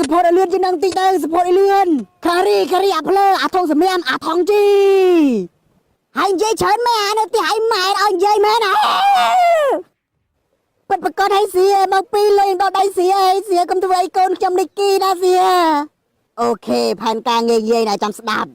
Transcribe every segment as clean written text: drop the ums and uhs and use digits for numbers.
support ឲ្យលឿនជាងនឹងតិចទៅ support ឲ្យលឿន carry អាភ្លើអាថងសម្រាមអាថងជីហើយនិយាយច្រើនមែនអានៅទីហើយម៉ែឲ្យនិយាយមែនណាពិតប្រកបឲ្យសៀមកពីលេងដល់ដៃសៀឲ្យសៀកុំធ្វើឲ្យកូនខ្ញុំនេះគីណាសៀអូខេផែនការងាយៗណាចាំស្ដាប់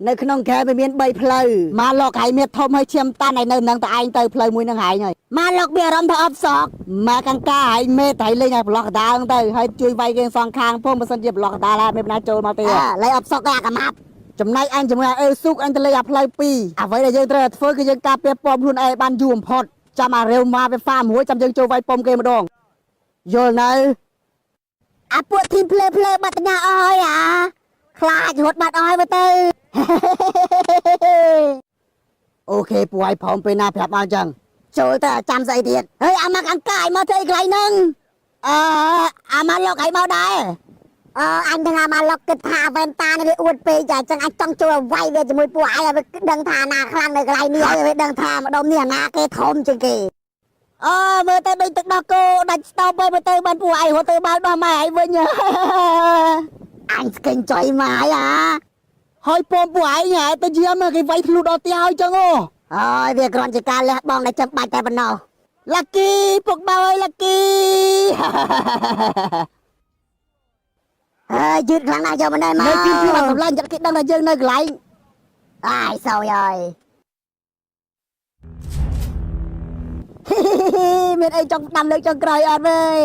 នៅក្នុងក្រែវាមាន3ផ្លូវមកលោកហើយមានធំហើយឈាមតាន់ហើយនៅនឹងតែឯងទៅផ្លូវមួយនឹងហើយមកលោកមានអារម្មណ៍ថាអត់សក់មកកង្កាហើយមេតែលេងឲ្យប្រឡោះកដាលហ្នឹងទៅហើយជួយវាយគេសងខាងផងបើសិនជាប្រឡោះកដាលហើយមានណាចូលមកទេលេងអត់សក់គេអាកម៉ាប់ចំណែកអញជាមួយអេស៊ូកអញទៅលេងអាផ្លូវ2អ្វីដែលយើងត្រូវធ្វើគឺយើងការពារពំខ្លួនឯងបានយូរបំផុតចាំអារាវមកវាហ្វាមួយចាំយើងចូលវាយពំគេម្ដងយល់នៅអាពួកធីមផ្លេបាត់តញ្ញាអស់ហើយអាខ្លាចរត់បាត់អស់ហើយមើលទៅអូខេពួកឲ្យព្រមពេលណាប្រាប់មកអញ្ចឹងចូលទៅចាំស្អីទៀតហើយអាមកអង្កាយមកធ្វើអីកន្លែងហ្នឹងអាមកលោកឲ្យមកដែរអញទាំងអាមកលោកគិតថាវ៉ែនតានេះវាអួតពេកចាអញ្ចឹងអញចង់ចូលវាយវាជាមួយពួកឯងឲ្យវាដឹងថាណាខ្លាំងនៅកន្លែងនេះឲ្យវាដឹងថាម្ដុំនេះអាណាគេធំជាងគេមើលទៅដូចទឹកដោះគោដាច់ស្តោបទៅបានពួកឯងរត់ទៅបាល់ដោះម៉ែឯងវិញអញស្គិញចុយម៉ាយហើយពំពួកឯងទៅយាមគេវាយធ្លុះដល់ផ្ទះហើយចឹងហើយវាគ្រាន់ជាការលះបង់ដែលចាំបាច់តែប៉ុណ្ណោះ Lucky ពុកបៅអើយ Lucky យឺតខ្លាំងណាស់យកមិនដែរមកនៅពីខ្លួនអត់សម្លាញ់ចាត់គេដឹងថាយើងនៅកន្លែងអាយសោយហើយមានអីចង់ដាំលើកចុងក្រោយអត់វើយ